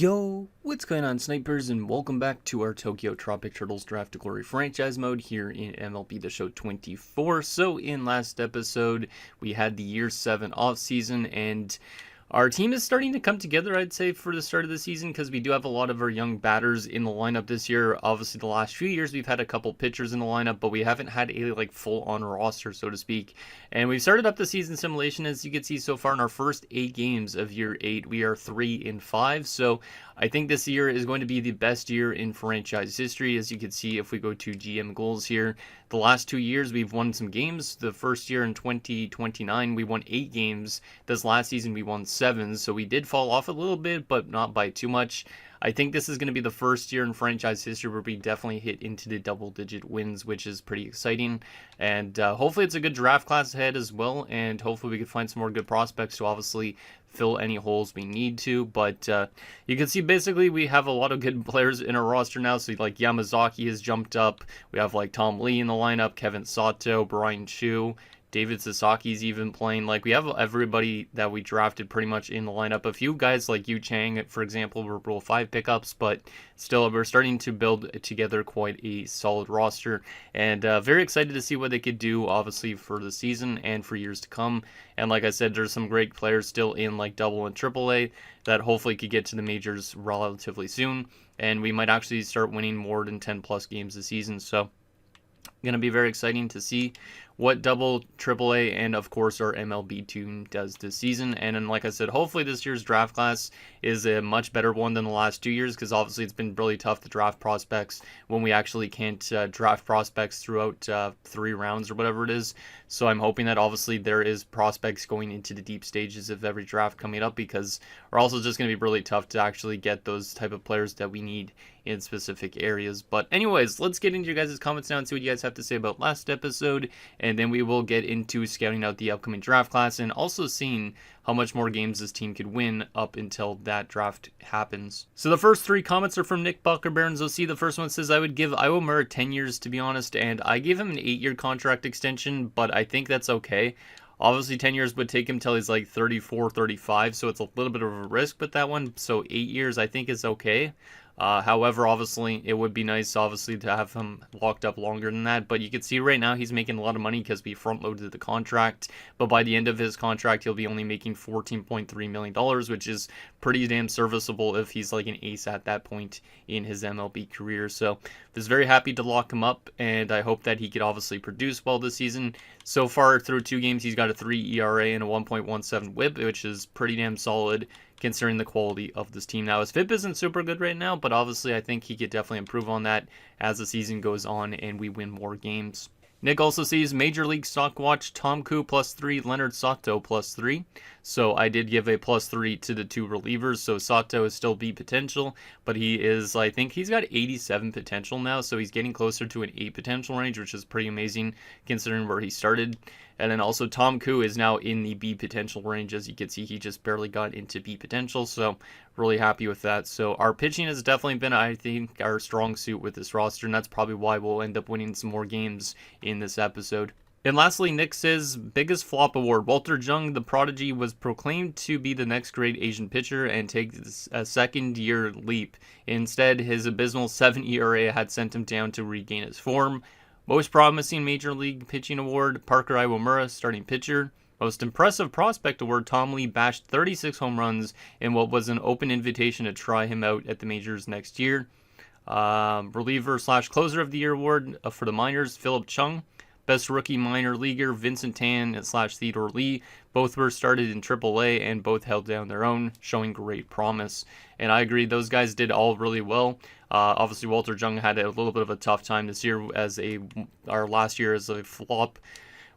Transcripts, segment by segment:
Yo, what's going on, snipers, and welcome back to our Tokyo Tropic Turtles Draft to Glory franchise mode here in MLB The Show 24. So in last episode, we had the Year 7 offseason, and our team is starting to come together, I'd say, for the start of the season, because we do have a lot of our young batters in the lineup this year. Obviously, the last few years, we've had a couple pitchers in the lineup, but we haven't had a full-on roster, so to speak. And we've started up the season simulation, as you can see so far in our first 8 games of Year 8. We are 3-5, so I think this year is going to be the best year in franchise history. As you can see, if we go to GM goals here, the last 2 years we've won some games. The first year in 2029 we won 8 games. This last season we won 7, so we did fall off a little bit, but not by too much. I think this is going to be the first year in franchise history where we definitely hit into the double-digit wins, which is pretty exciting. And hopefully it's a good draft class ahead as well, and hopefully we can find some more good prospects to obviously fill any holes we need to. But you can see basically we have a lot of good players in our roster now. So like Yamazaki has jumped up. We have like Tom Lee in the lineup, Kevin Sato, Brian Chu, David Sasaki's even playing. Like, we have everybody that we drafted pretty much in the lineup. A few guys like Yu Chang, for example, were Rule 5 pickups, but still, we're starting to build together quite a solid roster. And very excited to see what they could do, obviously, for the season and for years to come. And like I said, there's some great players still in like Double and Triple A that hopefully could get to the majors relatively soon. And we might actually start winning more than 10 plus games this season. So going to be very exciting to see what Double, Triple A, and of course our MLB team does this season. And then, like I said, hopefully this year's draft class is a much better one than the last 2 years, because obviously it's been really tough to draft prospects when we actually can't draft prospects throughout 3 rounds or whatever it is. So I'm hoping that obviously there is prospects going into the deep stages of every draft coming up, because we're also just going to be really tough to actually get those type of players that we need in specific areas. But anyways, let's get into your guys' comments now and see what you guys have to say about last episode, and then we will get into scouting out the upcoming draft class and also seeing how much more games this team could win up until that draft happens. So the first 3 comments are from Nick Bucker Barons OC. The first one says, I would give Iwamura 10 years, to be honest, and I gave him an 8-year contract extension, but I think that's okay. Obviously, 10 years would take him till he's like 34, 35, so it's a little bit of a risk with that one. So 8 years, I think, is okay. However, obviously, it would be nice, obviously, to have him locked up longer than that. But you can see right now he's making a lot of money because we front-loaded the contract. But by the end of his contract, he'll be only making $14.3 million, which is pretty damn serviceable if he's like an ace at that point in his MLB career. So I was very happy to lock him up, and I hope that he could obviously produce well this season. So far, through 2 games, he's got a 3 ERA and a 1.17 WHIP, which is pretty damn solid considering the quality of this team. Now, his FIP isn't super good right now, but obviously I think he could definitely improve on that as the season goes on and we win more games. Nick also sees Major League Stock Watch, Tom Koo +3, Leonard Sato +3. So I did give a +3 to the 2 relievers. So Sato is still B potential, but he is, I think he's got 87 potential now. So he's getting closer to an 8 potential range, which is pretty amazing considering where he started. And then also Tom Koo is now in the B potential range. As you can see, he just barely got into B potential. So really happy with that. So our pitching has definitely been, I think, our strong suit with this roster. And that's probably why we'll end up winning some more games in this episode. And lastly, Nick says, biggest flop award. Walter Jung, the prodigy, was proclaimed to be the next great Asian pitcher and take a second-year leap. Instead, his abysmal 7 ERA had sent him down to regain his form. Most promising Major League Pitching Award, Parker Iwamura, starting pitcher. Most impressive prospect award, Tom Lee bashed 36 home runs in what was an open invitation to try him out at the majors next year. Reliever/closer of the year award for the minors, Philip Chung. Best rookie minor leaguer, Vincent Tan/Theodore Lee. Both were started in AAA and both held down their own, showing great promise. And I agree, those guys did all really well. Obviously, Walter Jung had a little bit of a tough time this year as our last year as a flop.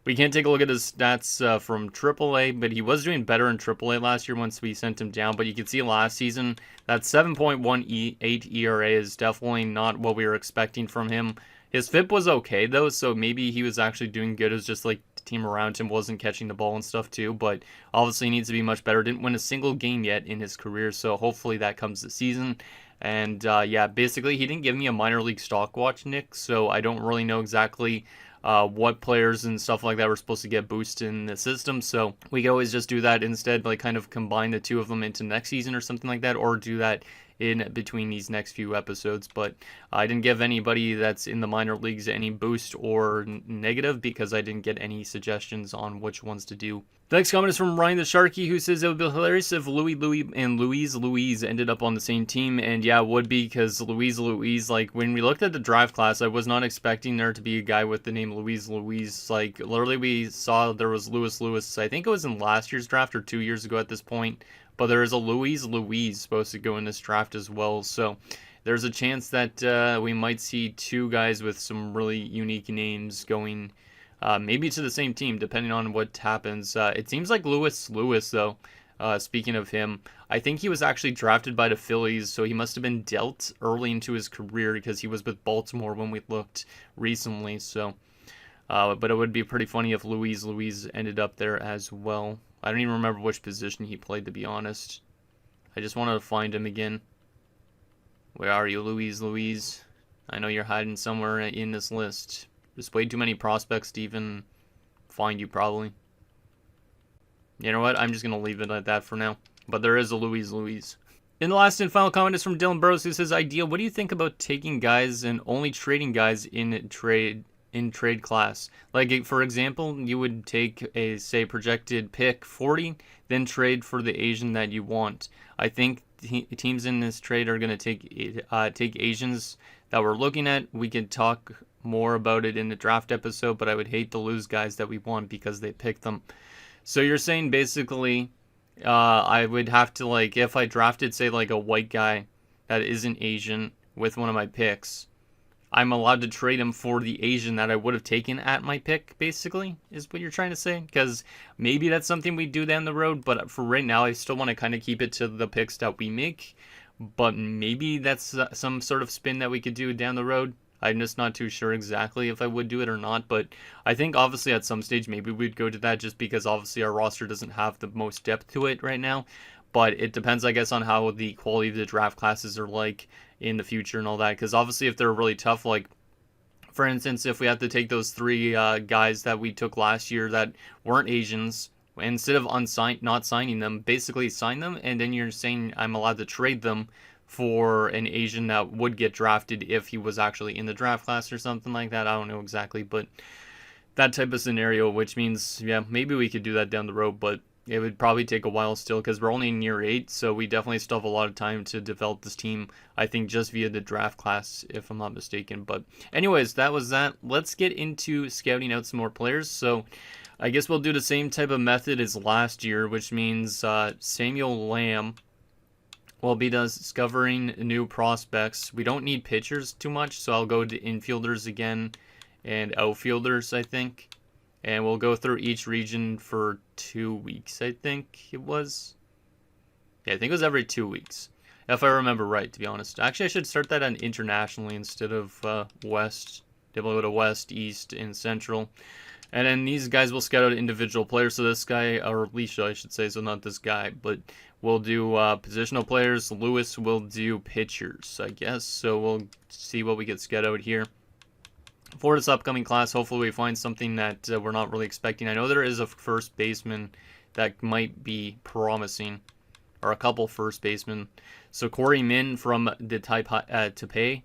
We can't take a look at his stats from AAA, but he was doing better in AAA last year once we sent him down. But you can see last season, that 7.18 ERA is definitely not what we were expecting from him. His FIP was okay, though, so maybe he was actually doing good. It was just like the team around him wasn't catching the ball and stuff, too. But obviously he needs to be much better. Didn't win a single game yet in his career, so hopefully that comes this season. And, yeah, basically he didn't give me a minor league stock watch, Nick, so I don't really know exactly what players and stuff like that were supposed to get boosted in the system. So we could always just do that instead, like kind of combine the two of them into next season or something like that, or do that in between these next few episodes, but I didn't give anybody that's in the minor leagues any boost or negative because I didn't get any suggestions on which ones to do. The next comment is from Ryan the Sharky, who says it would be hilarious if Louis and Louise ended up on the same team. And yeah, it would be, because Louise, like, when we looked at the draft class, I was not expecting there to be a guy with the name Louise. Like, literally, we saw there was Lewis. I think it was in last year's draft or 2 years ago at this point. But there is a Louise supposed to go in this draft as well. So there's a chance that we might see two guys with some really unique names going maybe to the same team, depending on what happens. It seems like Lewis, though, speaking of him, I think he was actually drafted by the Phillies, so he must have been dealt early into his career because he was with Baltimore when we looked recently. So, but it would be pretty funny if Louise ended up there as well. I don't even remember which position he played, to be honest. I just wanted to find him again. Where are you, Louise? I know you're hiding somewhere in this list. There's way too many prospects to even find you, probably. You know what? I'm just going to leave it at that for now. But there is a Louise. And the last and final comment is from Dylan Burrows, who says, "Ideal, what do you think about taking guys and only trading guys in trade class? Like, for example, you would take a, say, projected pick 40, then trade for the Asian that you want. I think teams in this trade are going to take Asians that we're looking at. We could talk more about it in the draft episode, but I would hate to lose guys that we want because they picked them." So you're saying basically I would have to, like, if I drafted, say, like a white guy that isn't Asian with one of my picks, I'm allowed to trade him for the Asian that I would have taken at my pick, basically, is what you're trying to say? Because maybe that's something we do down the road, but for right now, I still want to kind of keep it to the picks that we make. But maybe that's some sort of spin that we could do down the road. I'm just not too sure exactly if I would do it or not, but I think obviously at some stage maybe we'd go to that, just because obviously our roster doesn't have the most depth to it right now. But it depends, I guess, on how the quality of the draft classes are like in the future and all that, because obviously if they're really tough, like, for instance, if we have to take those three guys that we took last year that weren't Asians, instead of not signing them, basically sign them, and then you're saying I'm allowed to trade them for an Asian that would get drafted if he was actually in the draft class or something like that. I don't know exactly, but that type of scenario, which means, yeah, maybe we could do that down the road, but it would probably take a while still, because we're only in year 8, so we definitely still have a lot of time to develop this team, I think, just via the draft class, if I'm not mistaken. But anyways, that was that. Let's get into scouting out some more players. So I guess we'll do the same type of method as last year, which means Samuel Lamb will be discovering new prospects. We don't need pitchers too much, so I'll go to infielders again and outfielders, I think. And we'll go through each region for 2 weeks, I think it was. Yeah, I think it was every 2 weeks, if I remember right, to be honest. Actually, I should start that on internationally instead of West. They'll go to West, East, and Central. And then these guys will scout out individual players. So this guy, or Alicia, I should say, so not this guy, but we'll do positional players. Lewis will do pitchers, I guess. So we'll see what we get scouted out here. For this upcoming class, hopefully we find something that we're not really expecting. I know there is a first baseman that might be promising, or a couple first basemen. So Corey Min from the Taipei,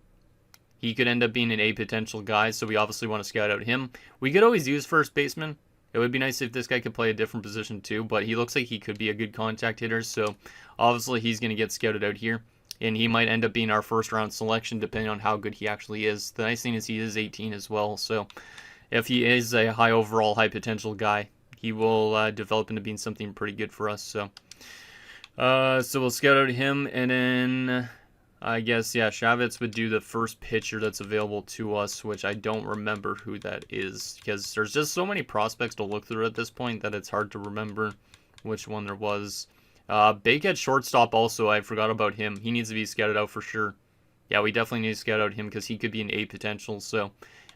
he could end up being an A potential guy, so we obviously want to scout out him. We could always use first baseman. It would be nice if this guy could play a different position too, but he looks like he could be a good contact hitter, so obviously he's going to get scouted out here. And he might end up being our first round selection depending on how good he actually is. The nice thing is he is 18 as well, so if he is a high overall, high potential guy, he will develop into being something pretty good for us. So we'll scout out him, and then I guess, yeah, Shavitz would do the first pitcher that's available to us, which I don't remember who that is, because there's just so many prospects to look through at this point that it's hard to remember which one there was. Bake at shortstop also, I forgot about him. He needs to be scouted out for sure. Yeah, we definitely need to scout out him because he could be an A potential, so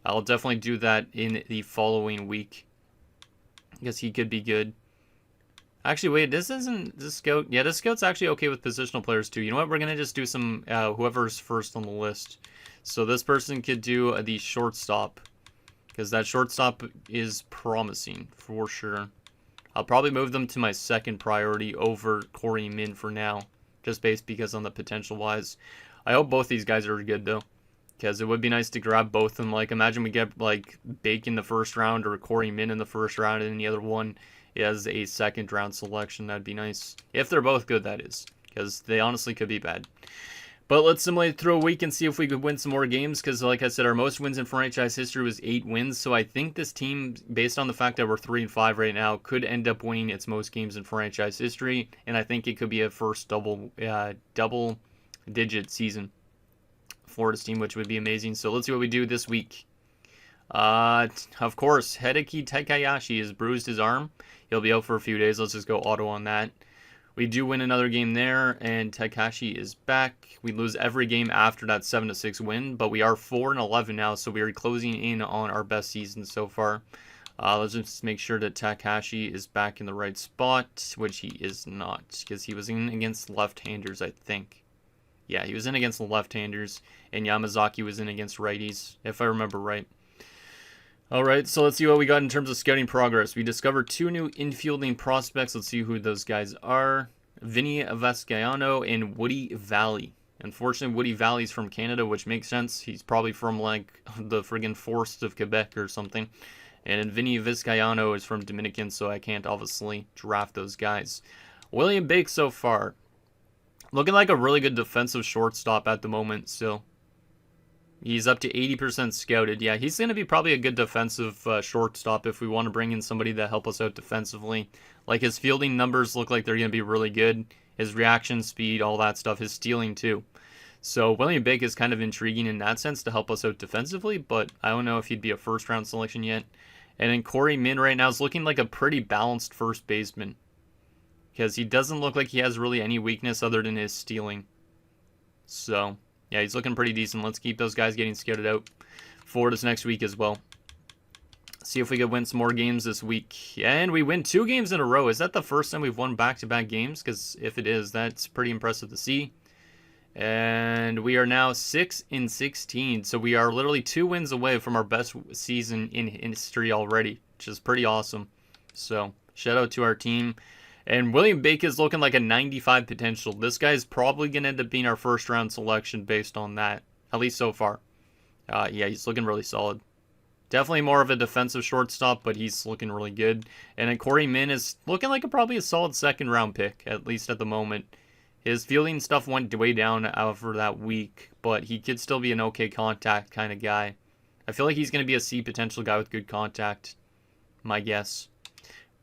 I'll definitely do that in the following week, because he could be good. Actually, wait, this scout. Yeah, this scout's actually okay with positional players too. You know what? We're going to just do some whoever's first on the list. So this person could do the shortstop, because that shortstop is promising for sure. I'll probably move them to my second priority over Corey Min for now, just based because on the potential wise. I hope both these guys are good though, because it would be nice to grab both of them. Like, imagine we get like Bake in the first round or Corey Min in the first round, and the other one is a second round selection. That'd be nice if they're both good, that is, because they honestly could be bad. But let's simulate through a week and see if we could win some more games, because like I said, our most wins in franchise history was 8 wins. So I think this team, based on the fact that we're 3-5 right now, could end up winning its most games in franchise history. And I think it could be a first double-digit season for this team, which would be amazing. So let's see what we do this week. Of course, Hideki Takayashi has bruised his arm. He'll be out for a few days. Let's just go auto on that. We do win another game there, and Takashi is back. We lose every game after that 7-6 win, but we are 4-11 now, so we are closing in on our best season so far. Let's just make sure that Takashi is back in the right spot, which he is not, because he was in against left-handers, I think. Yeah, he was in against the left-handers, and Yamazaki was in against righties, if I remember right. Alright, so let's see what we got in terms of scouting progress. We discovered 2 new infielding prospects. Let's see who those guys are. Vinny Vescayano and Woody Valley. Unfortunately, Woody Valley's from Canada, which makes sense. He's probably from, like, the friggin' forests of Quebec or something. And Vinny Vescayano is from Dominican, so I can't obviously draft those guys. William Bake so far. Looking like a really good defensive shortstop at the moment, so... He's up to 80% scouted. Yeah, he's going to be probably a good defensive shortstop if we want to bring in somebody to help us out defensively. Like, his fielding numbers look like they're going to be really good. His reaction speed, all that stuff. His stealing, too. So, William Bake is kind of intriguing in that sense to help us out defensively, but I don't know if he'd be a first-round selection yet. And then Corey Min right now is looking like a pretty balanced first baseman, because he doesn't look like he has really any weakness other than his stealing. So... yeah, he's looking pretty decent. Let's keep those guys getting scouted out for this next week as well. See if we can win some more games this week. And we win 2 games in a row. Is that the first time we've won back-to-back games? Because if it is, that's pretty impressive to see. And we are now 6-16. So we are literally 2 wins away from our best season in history already, which is pretty awesome. So shout out to our team. And William Bake is looking like a 95 potential. This guy's probably going to end up being our first round selection based on that. At least so far. Yeah, he's looking really solid. Definitely more of a defensive shortstop, but he's looking really good. And then Corey Min is looking like probably a solid second round pick, at least at the moment. His fielding stuff went way down over that week, but he could still be an okay contact kind of guy. I feel like he's going to be a C potential guy with good contact, my guess.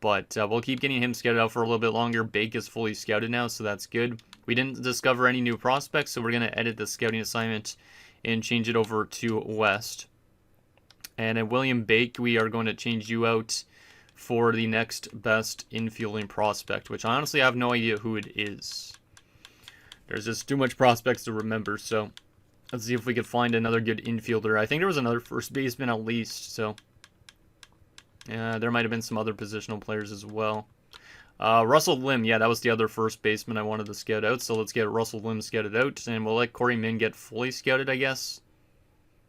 But we'll keep getting him scouted out for a little bit longer. Bake is fully scouted now, so that's good. We didn't discover any new prospects, so we're going to edit the scouting assignment and change it over to West. And at William Bake, we are going to change you out for the next best infielding prospect, which I honestly have no idea who it is. There's just too much prospects to remember, so let's see if we can find another good infielder. I think there was another first baseman at least, so... there might have been some other positional players as well. Russell Lim, yeah, that was the other first baseman I wanted to scout out. So let's get Russell Lim scouted out, and we'll let Corey Min get fully scouted, I guess.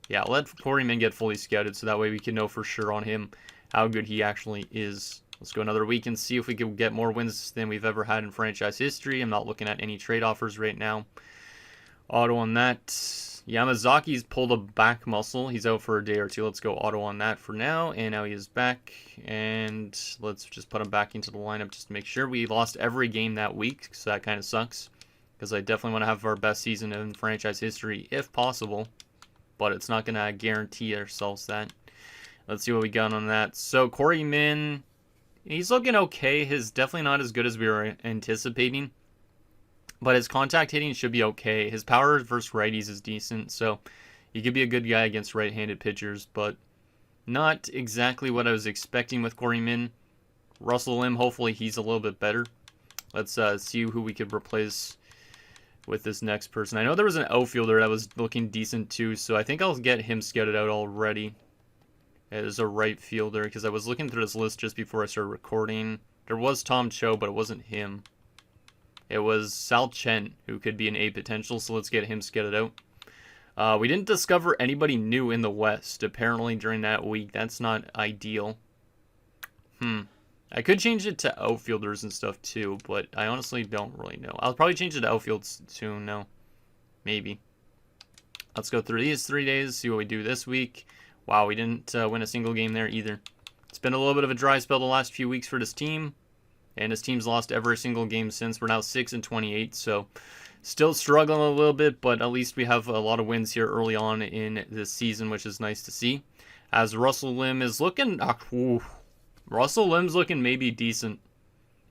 Yeah, let Corey Min get fully scouted, so that way we can know for sure on him how good he actually is. Let's go another week and see if we can get more wins than we've ever had in franchise history. I'm not looking at any trade offers right now. Auto on that. Yamazaki's pulled a back muscle. He's out for a day or two. Let's go auto on that for now. And now he is back. And let's just put him back into the lineup just to make sure. We lost every game that week, so that kind of sucks. Because I definitely want to have our best season in franchise history if possible. But it's not going to guarantee ourselves that. Let's see what we got on that. So Corey Min, he's looking okay. He's definitely not as good as we were anticipating. But his contact hitting should be okay. His power versus righties is decent, so he could be a good guy against right-handed pitchers, but not exactly what I was expecting with Corey Min. Russell Lim, hopefully he's a little bit better. Let's see who we could replace with this next person. I know there was an outfielder that was looking decent too, so I think I'll get him scouted out already as a right fielder, because I was looking through this list just before I started recording. There was Tom Cho, but it wasn't him. It was Sal Chen, who could be an A potential, so let's get him scouted out. We didn't discover anybody new in the West, apparently, during that week. That's not ideal. I I could change it to outfielders and stuff too, but I honestly don't really know. I'll probably change it to outfield soon, no. Maybe. Let's go through these 3 days, see what we do this week. Wow, we didn't win a single game there either. It's been a little bit of a dry spell the last few weeks for this team. And this team's lost every single game since. We're now 6-28, so still struggling a little bit, but at least we have a lot of wins here early on in this season, which is nice to see. As Russell Lim is looking... Russell Lim's looking maybe decent.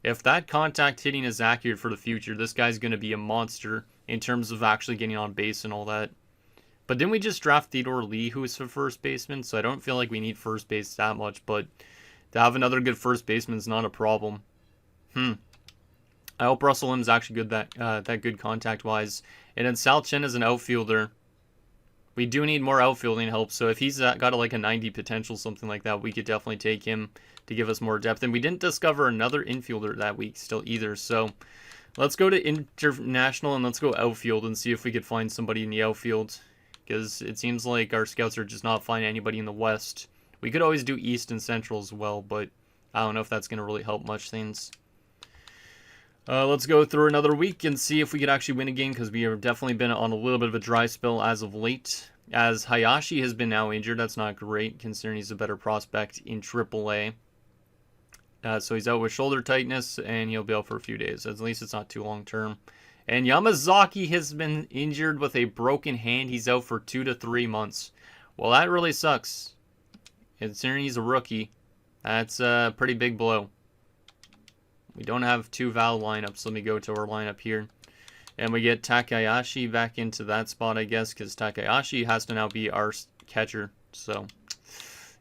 If that contact hitting is accurate for the future, this guy's going to be a monster in terms of actually getting on base and all that. But didn't we just draft Theodore Lee, who is for first baseman? So I don't feel like we need first base that much, but to have another good first baseman is not a problem. I hope Russell Lim's actually good that good contact-wise. And then Sal Chen is an outfielder. We do need more outfielding help, so if he's got like a 90 potential, something like that, we could definitely take him to give us more depth. And we didn't discover another infielder that week still either, so let's go to international and let's go outfield and see if we could find somebody in the outfield. Because it seems like our scouts are just not finding anybody in the West. We could always do East and Central as well, but I don't know if that's going to really help much things. Let's go through another week and see if we could actually win a game, because we have definitely been on a little bit of a dry spell as of late. As Hayashi has been now injured, that's not great, considering he's a better prospect in AAA. So he's out with shoulder tightness, and he'll be out for a few days. At least it's not too long term. And Yamazaki has been injured with a broken hand. He's out for 2 to 3 months. Well, that really sucks. Considering he's a rookie, that's a pretty big blow. We don't have 2 Val lineups. Let me go to our lineup here. And we get Takahashi back into that spot, I guess, because Takahashi has to now be our catcher. So,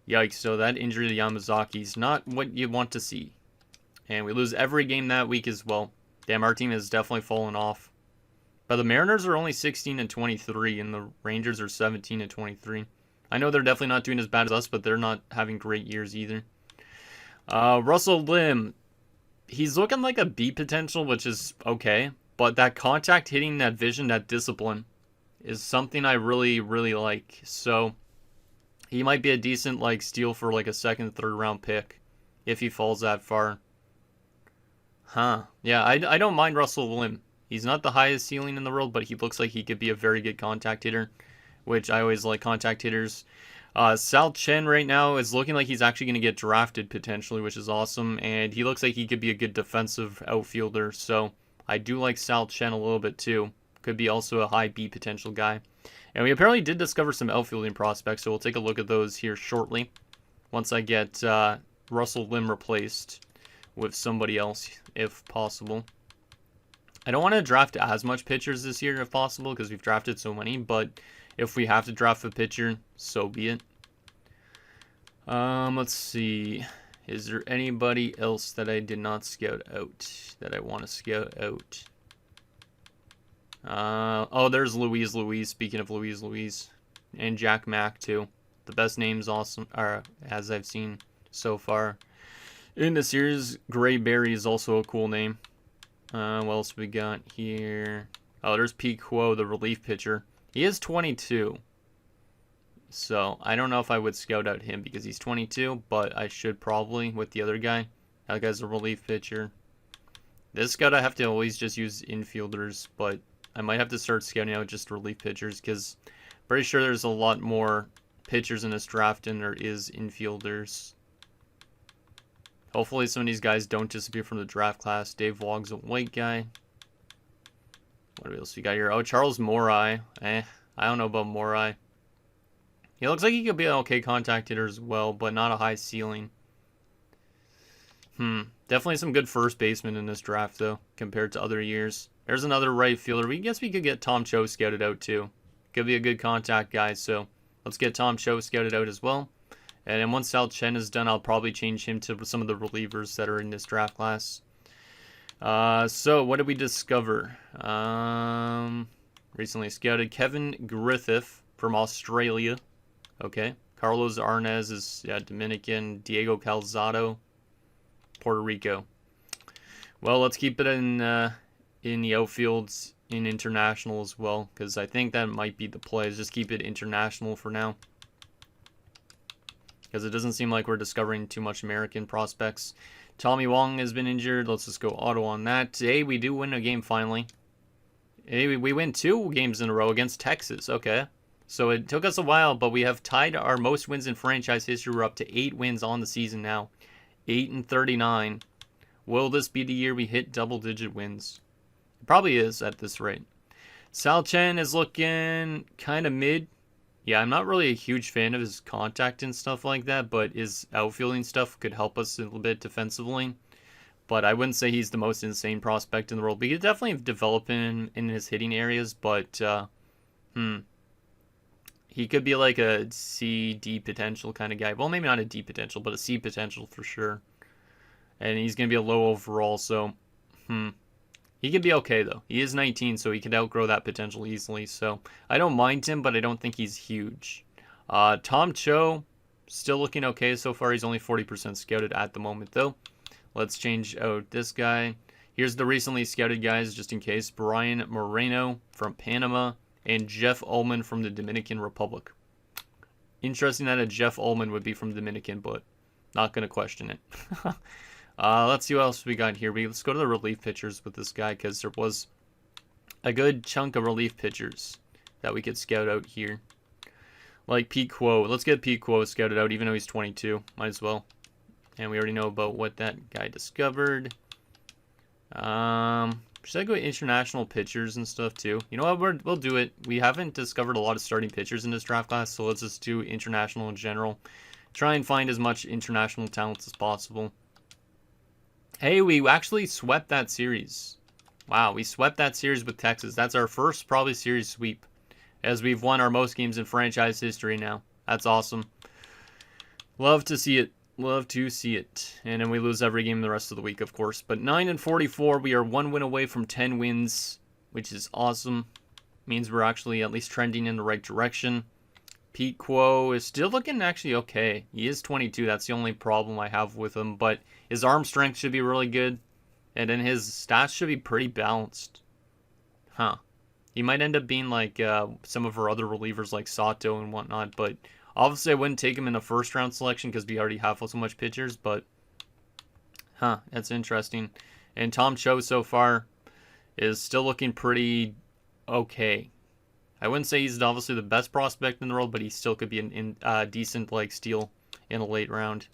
yikes. So that injury to Yamazaki is not what you want to see. And we lose every game that week as well. Damn, our team has definitely fallen off. But the Mariners are only 16-23, and the Rangers are 17-23. I know they're definitely not doing as bad as us, but they're not having great years either. Russell Lim, he's looking like a B potential, which is okay. But that contact hitting, that vision, that discipline is something I really, really like. So he might be a decent like steal for like a 2nd, 3rd round pick if he falls that far. Yeah, I don't mind Russell Lim. He's not the highest ceiling in the world, but he looks like he could be a very good contact hitter, which I always like contact hitters. Sal Chen right now is looking like he's actually going to get drafted potentially, which is awesome. And he looks like he could be a good defensive outfielder. So I do like Sal Chen a little bit too. Could be also a high B potential guy. And we apparently did discover some outfielding prospects, so we'll take a look at those here shortly. Once I get Russell Lim replaced with somebody else, if possible. I don't want to draft as much pitchers this year if possible, because we've drafted so many, but if we have to draft a pitcher, so be it. Let's see. Is there anybody else that I did not scout out that I want to scout out? Oh, there's Louise. Speaking of Louise. And Jack Mack, too. The best names, awesome, as I've seen so far in the series. Gray Berry is also a cool name. What else we got here? Oh, there's Pete Quo, the relief pitcher. He is 22. So, I don't know if I would scout out him because he's 22, but I should probably with the other guy. That guy's a relief pitcher. This scout, I have to always just use infielders, but I might have to start scouting out just relief pitchers because I'm pretty sure there's a lot more pitchers in this draft than there is infielders. Hopefully some of these guys don't disappear from the draft class. Dave Wog's a white guy. What else we got here? Oh, Charles Morai. I don't know about Morai. He looks like he could be an okay contact hitter as well, but not a high ceiling. Definitely some good first baseman in this draft, though, compared to other years. There's another right fielder. We guess we could get Tom Cho scouted out, too. Could be a good contact guy, so let's get Tom Cho scouted out as well. And then once Sal Chen is done, I'll probably change him to some of the relievers that are in this draft class. So, what did we discover? Recently scouted Kevin Griffith from Australia. Okay. Carlos Arnaz is Dominican. Diego Calzado, Puerto Rico. Well, let's keep it in the outfields in international as well, because I think that might be the play. Is just keep it international for now. because it doesn't seem like we're discovering too much American prospects. Tommy Wong has been injured. Let's just go auto on that. Hey, we do win a game finally. Hey, we win 2 games in a row against Texas. Okay. So it took us a while, but we have tied our most wins in franchise history. We're up to 8 wins on the season now. 8-39. Will this be the year we hit double-digit wins? It probably is at this rate. Sal Chen is looking kind of mid. Yeah, I'm not really a huge fan of his contact and stuff like that, but his outfielding stuff could help us a little bit defensively. But I wouldn't say he's the most insane prospect in the world. But he could definitely develop in his hitting areas, but he could be like a C, D potential kind of guy. Well, maybe not a D potential, but a C potential for sure. And he's going to be a low overall, so he could be okay, though. He is 19, so he could outgrow that potential easily. So I don't mind him, but I don't think he's huge. Tom Cho, still looking okay so far. He's only 40% scouted at the moment, though. Let's change out this guy. Here's the recently scouted guys, just in case. Brian Moreno from Panama and Jeff Ullman from the Dominican Republic. Interesting that a Jeff Ullman would be from Dominican, but not going to question it. Let's see what else we got here. Let's go to the relief pitchers with this guy, because there was a good chunk of relief pitchers that we could scout out here. Like Pete Quo. Let's get Pete Quo scouted out, even though he's 22. Might as well. And we already know about what that guy discovered. Should I go international pitchers and stuff too? You know what? We'll do it. We haven't discovered a lot of starting pitchers in this draft class, so let's just do international in general. Try and find as much international talent as possible. Hey, we actually swept that series. Wow, we swept that series with Texas. That's our first probably series sweep, as we've won our most games in franchise history now. That's awesome. Love to see it. Love to see it. And then we lose every game the rest of the week, of course. But 9-44, we are 1 win away from 10 wins, which is awesome. Means we're actually at least trending in the right direction. Pete Quo is still looking actually okay. He is 22. That's the only problem I have with him. But his arm strength should be really good. And then his stats should be pretty balanced. Huh. He might end up being like some of our other relievers like Sato and whatnot. But obviously I wouldn't take him in the first round selection because we already have so much pitchers. But, that's interesting. And Tom Cho so far is still looking pretty okay. I wouldn't say he's obviously the best prospect in the world, but he still could be a decent like steal in a late round.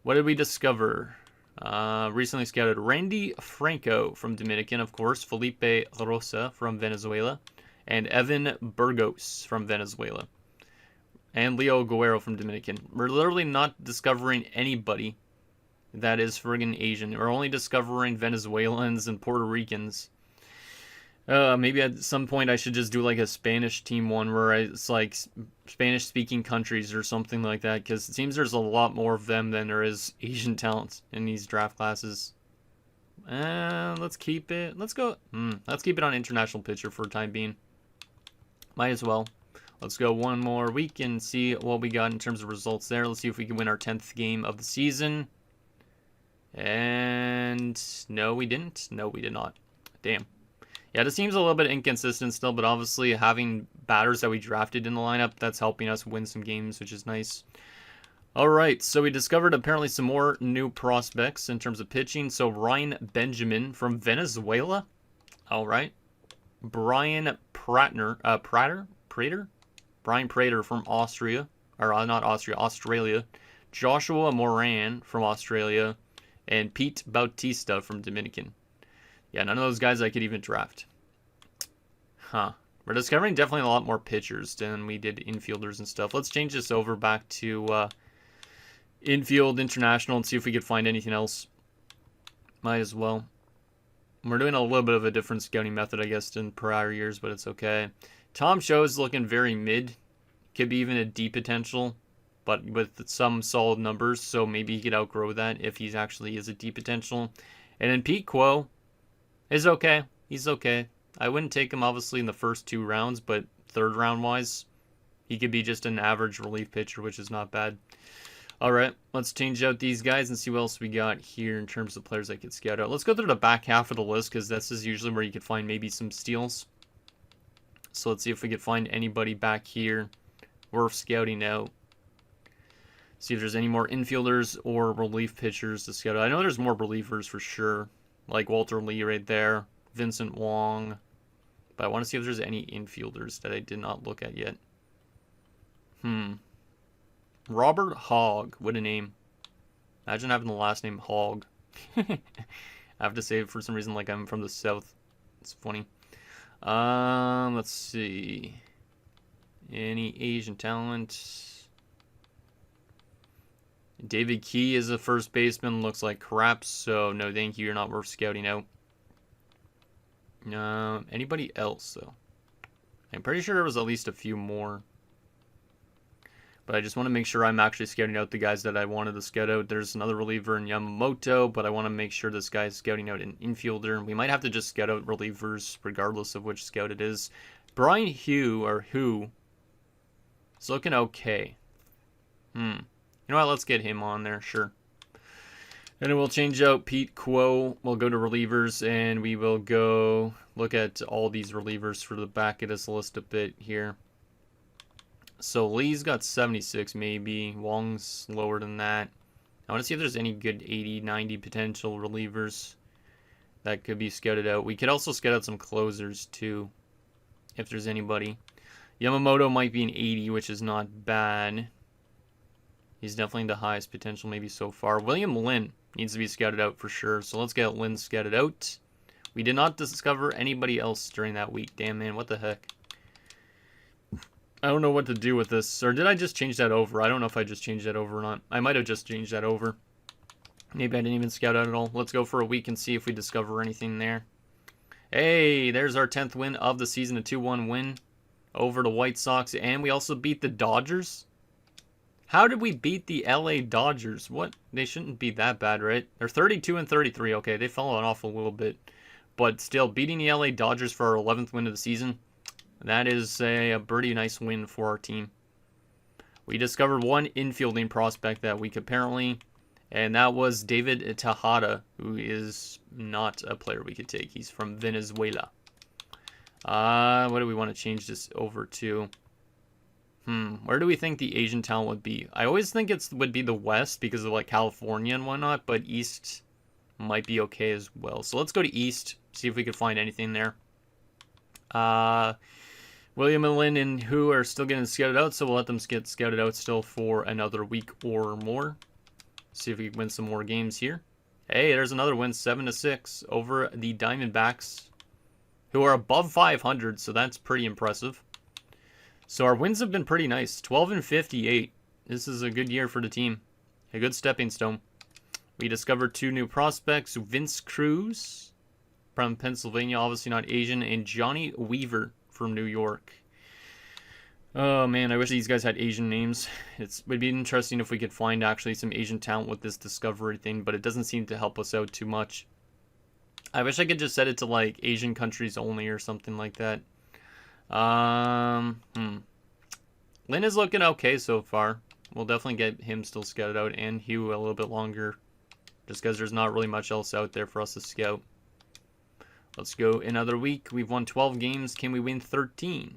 What did we discover? Recently scouted Randy Franco from Dominican, of course, Felipe Rosa from Venezuela, and Evan Burgos from Venezuela, and Leo Guerrero from Dominican. We're literally not discovering anybody that is friggin' Asian. We're only discovering Venezuelans and Puerto Ricans. Maybe at some point I should just do like a Spanish team one where it's like Spanish speaking countries or something like that, because it seems there's a lot more of them than there is Asian talent in these draft classes. Let's keep it. Let's go. Let's keep it on international pitcher for the time being. Might as well. Let's go one more week and see what we got in terms of results there. Let's see if we can win our 10th game of the season. And no, we didn't. No, we did not. Damn. Yeah, this seems a little bit inconsistent still, but obviously having batters that we drafted in the lineup, that's helping us win some games, which is nice. All right, so we discovered apparently some more new prospects in terms of pitching. So Ryan Benjamin from Venezuela. All right. Brian Prater? Brian Prater from Austria. Or not Austria, Australia. Joshua Moran from Australia. And Pete Bautista from Dominican. Yeah, none of those guys I could even draft. We're discovering definitely a lot more pitchers than we did infielders and stuff. Let's change this over back to infield international and see if we could find anything else. Might as well. We're doing a little bit of a different scouting method, I guess, than prior years, but it's okay. Tom Cho is looking very mid. Could be even a D potential, but with some solid numbers, so maybe he could outgrow that if he actually is a D potential. And then Pete Quo is okay. He's okay. I wouldn't take him, obviously, in the first 2 rounds, but third round-wise, he could be just an average relief pitcher, which is not bad. All right, let's change out these guys and see what else we got here in terms of players I could scout out. Let's go through the back half of the list, because this is usually where you could find maybe some steals. So let's see if we could find anybody back here worth scouting out. See if there's any more infielders or relief pitchers to scout out. I know there's more relievers for sure, like Walter Lee right there, Vincent Wong. But I want to see if there's any infielders that I did not look at yet. Robert Hogg. What a name. Imagine having the last name Hogg. I have to say it for some reason like I'm from the South. It's funny. Let's see. Any Asian talent? David Key is a first baseman. Looks like crap, so no thank you. You're not worth scouting out. Anybody else, though? I'm pretty sure there was at least a few more. But I just want to make sure I'm actually scouting out the guys that I wanted to scout out. There's another reliever in Yamamoto, but I want to make sure this guy's scouting out an infielder. We might have to just scout out relievers, regardless of which scout it is. Brian Hu, it's looking okay. You know what? Let's get him on there, sure. And then we'll change out Pete Quo. We'll go to relievers, and we will go look at all these relievers for the back of this list a bit here. So Lee's got 76 maybe. Wong's lower than that. I want to see if there's any good 80, 90 potential relievers that could be scouted out. We could also scout out some closers too, if there's anybody. Yamamoto might be an 80, which is not bad. He's definitely the highest potential maybe so far. William Lin needs to be scouted out for sure. So let's get Lin scouted out. We did not discover anybody else during that week. Damn, man, what the heck? I don't know what to do with this. Or did I just change that over? I don't know if I just changed that over or not. I might have just changed that over. Maybe I didn't even scout out at all. Let's go for a week and see if we discover anything there. Hey, there's our 10th win of the season. A 2-1 win over the White Sox. And we also beat the Dodgers. How did we beat the LA Dodgers? What? They shouldn't be that bad, right? They're 32 and 33. Okay, they fell off a little bit. But still, beating the LA Dodgers for our 11th win of the season, that is a pretty nice win for our team. We discovered one infielding prospect that week, apparently, and that was David Tejada, who is not a player we could take. He's from Venezuela. What do we want to change this over to? Where do we think the Asian talent would be? I always think it would be the West because of like California and whatnot, but East might be okay as well. So let's go to East, see if we can find anything there. William and Lin and Hu are still getting scouted out, so we'll let them get scouted out still for another week or more. See if we can win some more games here. Hey, there's another win, 7-6 over the Diamondbacks, who are above 500, so that's pretty impressive. So our wins have been pretty nice. 12 and 58. This is a good year for the team. A good stepping stone. We discovered two new prospects. Vince Cruz from Pennsylvania, obviously not Asian, and Johnny Weaver from New York. Oh man, I wish these guys had Asian names. It would be interesting if we could find actually some Asian talent with this discovery thing, but it doesn't seem to help us out too much. I wish I could just set it to like Asian countries only or something like that. Lin is looking okay so far. We'll definitely get him still scouted out, and Hugh a little bit longer, just because there's not really much else out there for us to scout. Let's go another week. We've won 12 games. Can we win 13?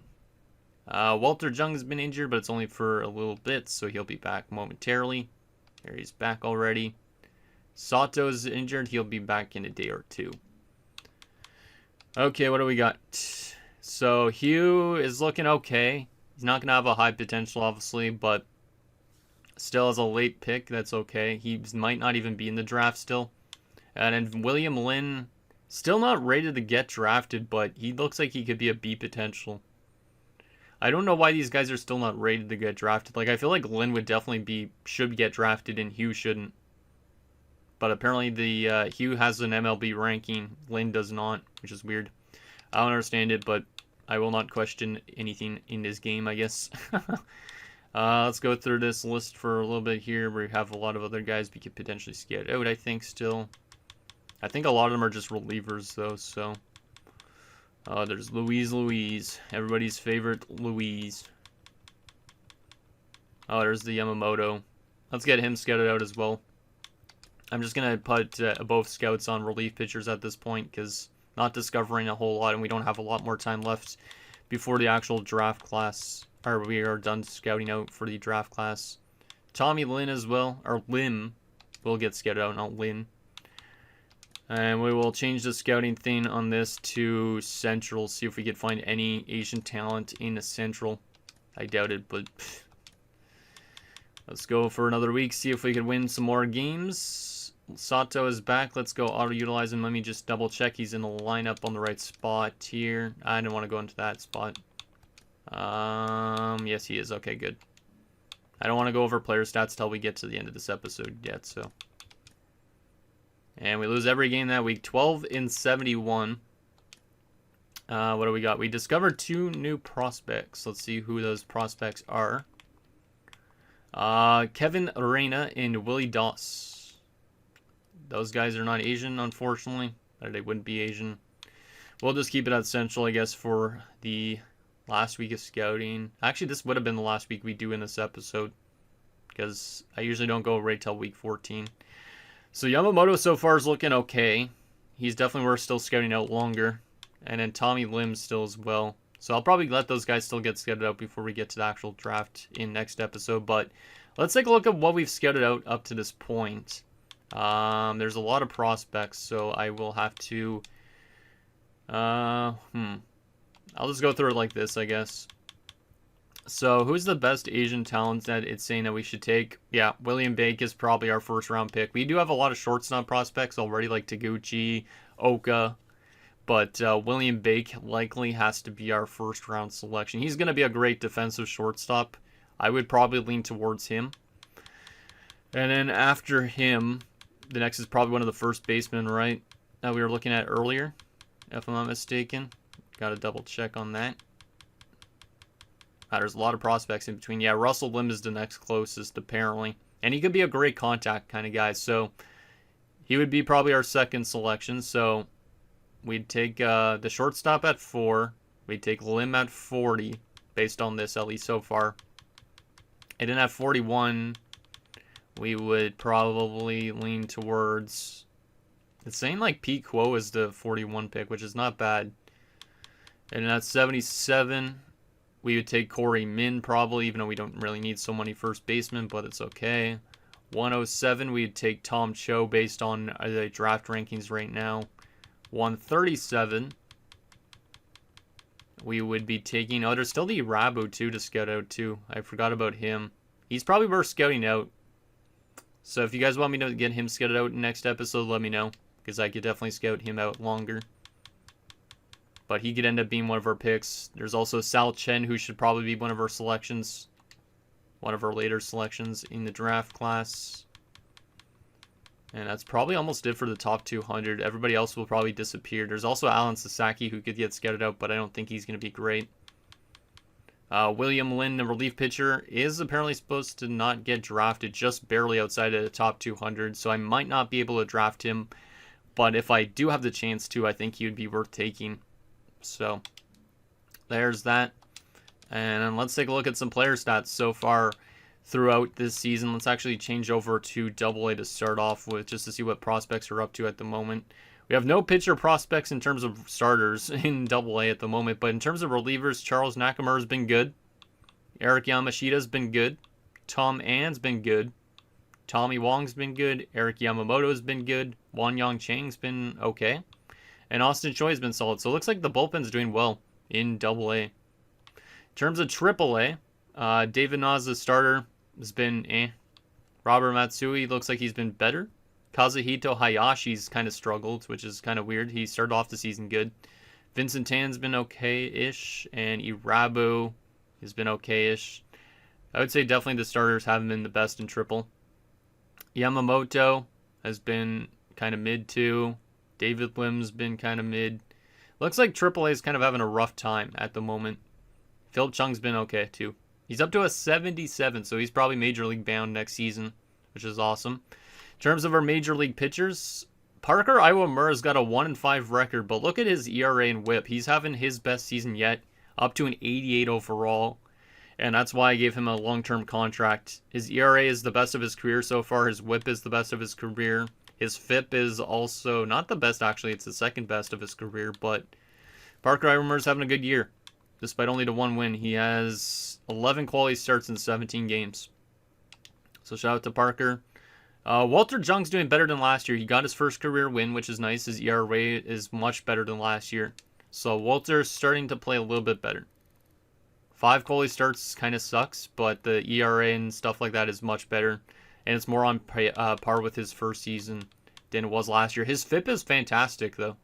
Walter Jung has been injured, but it's only for a little bit, so he'll be back momentarily. There, he's back already. Sato's injured. He'll be back in a day or two. Okay, what do we got? So Hugh is looking okay. He's not going to have a high potential, obviously, but still as a late pick, that's okay. He might not even be in the draft still. And then William Lin, still not rated to get drafted, but he looks like he could be a B potential. I don't know why these guys are still not rated to get drafted. Like, I feel like Lin would definitely should get drafted and Hugh shouldn't. But apparently the Hugh has an MLB ranking. Lin does not, which is weird. I don't understand it, but I will not question anything in this game, I guess. Let's go through this list for a little bit here. We have a lot of other guys we could potentially scout out, I think, still. I think a lot of them are just relievers, though, so. There's Louise. Everybody's favorite Louise. Oh, there's the Yamamoto. Let's get him scouted out as well. I'm just going to put both scouts on relief pitchers at this point, because not discovering a whole lot, and we don't have a lot more time left before the actual draft class, or we are done scouting out for the draft class. Tommy Lynn as well, or Lim will get scouted out, not Lynn. And we will change the scouting thing on this to Central, see if we could find any Asian talent in the Central. I doubt it, but let's go for another week, see if we can win some more games. Sato is back. Let's go auto-utilize him. Let me just double-check he's in the lineup on the right spot here. I didn't want to go into that spot. Yes, he is. Okay, good. I don't want to go over player stats till we get to the end of this episode yet, so. And we lose every game that week. 12-71. What do we got? We discovered 2 new prospects. Let's see who those prospects are. Kevin Arena and Willie Doss. Those guys are not Asian, unfortunately. Or they wouldn't be Asian. We'll just keep it at Central, I guess, for the last week of scouting. Actually, this would have been the last week we do in this episode, because I usually don't go right till week 14. So Yamamoto so far is looking okay. He's definitely worth still scouting out longer. And then Tommy Lim still as well. So I'll probably let those guys still get scouted out before we get to the actual draft in next episode. But let's take a look at what we've scouted out up to this point. There's a lot of prospects, so I will have to... I'll just go through it like this, I guess. So, who's the best Asian talent that it's saying that we should take? Yeah, William Bake is probably our first round pick. We do have a lot of shortstop prospects already, like Taguchi, Oka. But William Bake likely has to be our first round selection. He's going to be a great defensive shortstop. I would probably lean towards him. And then after him, the next is probably one of the first basemen, right? That we were looking at earlier, if I'm not mistaken. Got to double check on that. There's a lot of prospects in between. Yeah, Russell Lim is the next closest, apparently. And he could be a great contact kind of guy. So he would be probably our second selection. So we'd take the shortstop at 4. We'd take Lim at 40, based on this, at least so far. And then at 41, we would probably lean towards... It's saying like Pete Quo is the 41 pick, which is not bad. And then at 77... we would take Corey Min probably, even though we don't really need so many first basemen, but it's okay. 107, we'd take Tom Cho based on the draft rankings right now. 137, we would be taking... Oh, there's still the Rabu, too, to scout out, too. I forgot about him. He's probably worth scouting out. So if you guys want me to get him scouted out in next episode, let me know, because I could definitely scout him out longer. But he could end up being one of our picks. There's also Sal Chen, who should probably be one of our selections. One of our later selections in the draft class. And that's probably almost it for the top 200. Everybody else will probably disappear. There's also Alan Sasaki, who could get scouted out, but I don't think he's going to be great. William Lin, the relief pitcher, is apparently supposed to not get drafted, just barely outside of the top 200. So I might not be able to draft him. But if I do have the chance to, I think he would be worth taking. So, there's that. And let's take a look at some player stats so far throughout this season. Let's actually change over to AA to start off with, just to see what prospects are up to at the moment. We have no pitcher prospects in terms of starters in AA at the moment, but in terms of relievers, Charles Nakamura has been good. Eric Yamashita has been good. Tom Ann's been good. Tommy Wong's been good. Eric Yamamoto has been good. Wanyang Chang's been okay. And Austin Choi has been solid. So it looks like the bullpen's doing well in AA. In terms of AAA, David Naz, the starter, has been eh. Robert Matsui looks like he's been better. Kazuhito Hayashi's kind of struggled, which is kind of weird. He started off the season good. Vincent Tan's been okay-ish. And Irabu has been okay-ish. I would say definitely the starters haven't been the best in triple. Yamamoto has been kind of mid too. David Lim's been kind of mid. Looks like AAA is kind of having a rough time at the moment. Phil Chung's been okay too. He's up to a 77, so he's probably Major League bound next season, which is awesome. In terms of our Major League pitchers, Parker Iwamura's got a 1-5 record, but look at his ERA and WHIP. He's having his best season yet, up to an 88 overall, and that's why I gave him a long-term contract. His ERA is the best of his career so far. His WHIP is the best of his career. His FIP is also not the best, actually. It's the second best of his career, but Parker Iwamura's having a good year. Despite only the 1 win, he has 11 quality starts in 17 games. So shout out to Parker. Walter Jung's doing better than last year. He got his first career win, which is nice. His ERA is much better than last year. So Walter's starting to play a little bit better. 5 quality starts kind of sucks, but the ERA and stuff like that is much better. And it's more on par with his first season than it was last year. His FIP is fantastic, though.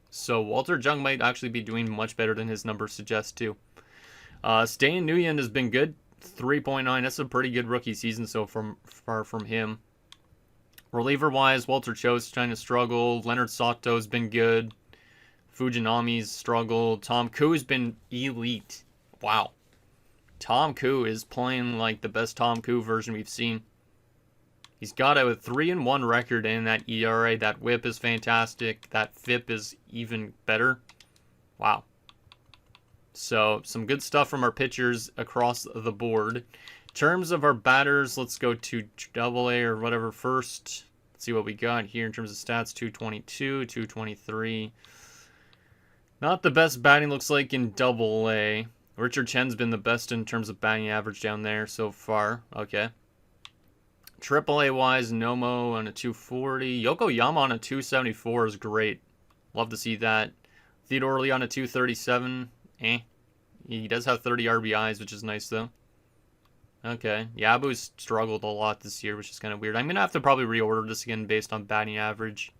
So Walter Jung might actually be doing much better than his numbers suggest, too. Stan Nguyen has been good. 3.9. That's a pretty good rookie season so far from him. Reliever-wise, Walter Cho's trying to struggle. Leonard Sato's been good. Fujinami's struggled. Tom Koo's been elite. Wow. Tom Koo is playing like the best Tom Koo version we've seen. He's got a 3-1 record in that ERA. That whip is fantastic. That FIP is even better. Wow. So, some good stuff from our pitchers across the board. In terms of our batters, let's go to AA or whatever first. Let's see what we got here in terms of stats. 222, 223. Not the best batting looks like in AA. Richard Chen's been the best in terms of batting average down there so far. Okay. AAA-wise, Nomo on a 240. Yokoyama on a 274 is great. Love to see that. Theodore Lee on a 237. He does have 30 RBIs, which is nice, though. Okay. Yabu's struggled a lot this year, which is kind of weird. I'm going to have to probably reorder this again based on batting average.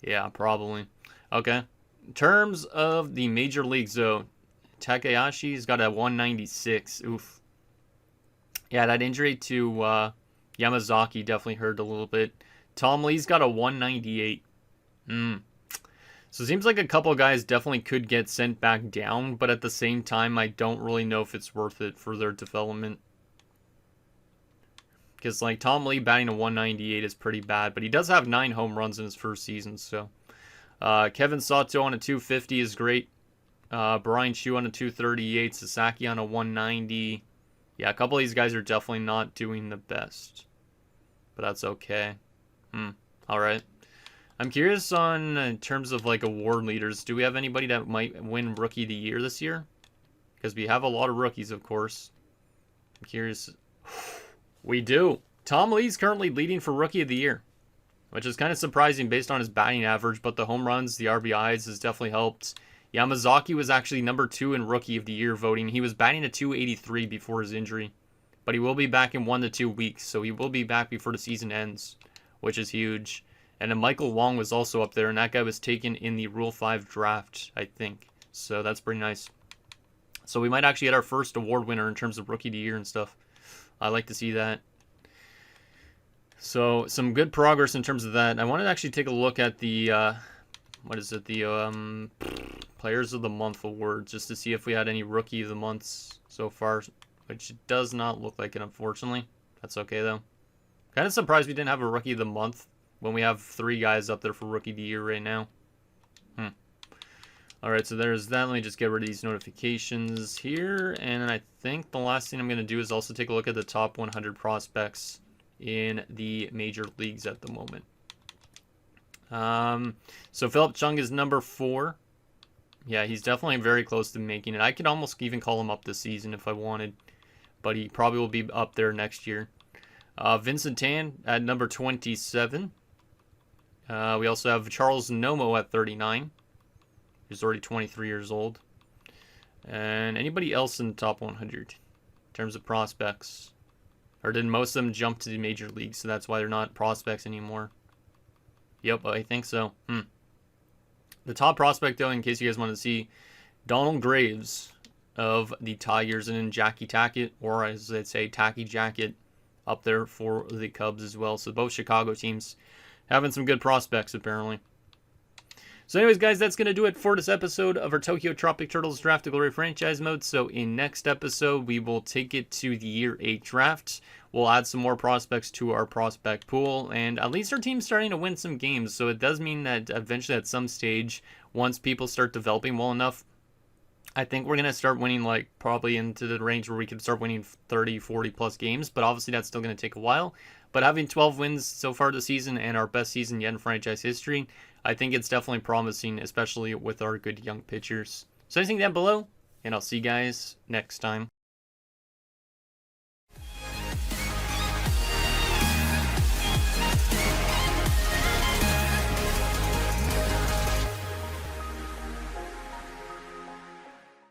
Yeah, probably. Okay. In terms of the major leagues, though, Takayashi's got a 196. Oof. Yeah, that injury to Yamazaki definitely hurt a little bit. Tom Lee's got a 198. So it seems like a couple guys definitely could get sent back down, but at the same time, I don't really know if it's worth it for their development. Because, like, Tom Lee batting a 198 is pretty bad, but he does have 9 home runs in his first season, so. Kevin Sato on a 250 is great. Brian Chu on a 238. Sasaki on a 190. Yeah, a couple of these guys are definitely not doing the best. But that's okay. Alright. I'm curious on, in terms of, like, award leaders, do we have anybody that might win Rookie of the Year this year? Because we have a lot of rookies, of course. I'm curious. We do. Tom Lee's currently leading for Rookie of the Year, which is kind of surprising based on his batting average, but the home runs, the RBIs has definitely helped. Yamazaki was actually number 2 in Rookie of the Year voting. He was batting a 283 before his injury, but he will be back in 1 to 2 weeks, so he will be back before the season ends, which is huge. And then Michael Wong was also up there, and that guy was taken in the Rule 5 draft, I think. So that's pretty nice. So we might actually get our first award winner in terms of Rookie of the Year and stuff. I like to see that. So some good progress in terms of that. I wanted to actually take a look at the, what is it, the Players of the Month awards, just to see if we had any Rookie of the Months so far, which does not look like it, unfortunately. That's okay, though. Kind of surprised we didn't have a Rookie of the Month when we have 3 guys up there for Rookie of the Year right now. Alright, so there's that. Let me just get rid of these notifications here. And I think the last thing I'm going to do is also take a look at the top 100 prospects in the major leagues at the moment. So Philip Chung is number 4. Yeah, he's definitely very close to making it. I could almost even call him up this season if I wanted, but he probably will be up there next year. Vincent Tan at number 27. We also have Charles Nomo at 39. He's already 23 years old. And anybody else in the top 100 in terms of prospects? Or did most of them jump to the major leagues, so that's why they're not prospects anymore? Yep, I think so. The top prospect, though, in case you guys want to see, Donald Graves of the Tigers, and then Jackie Tackett, or as they say, Tacky Jacket, up there for the Cubs as well. So both Chicago teams having some good prospects, apparently. So anyways, guys, that's going to do it for this episode of our Tokyo Tropic Turtles Draft to Glory franchise mode. So in next episode, we will take it to the Year 8 draft. We'll add some more prospects to our prospect pool, and at least our team's starting to win some games. So it does mean that eventually at some stage, once people start developing well enough, I think we're going to start winning, like, probably into the range where we can start winning 30, 40 plus games. But obviously that's still going to take a while. But having 12 wins so far this season and our best season yet in franchise history, I think it's definitely promising, especially with our good young pitchers. So anything down below, and I'll see you guys next time.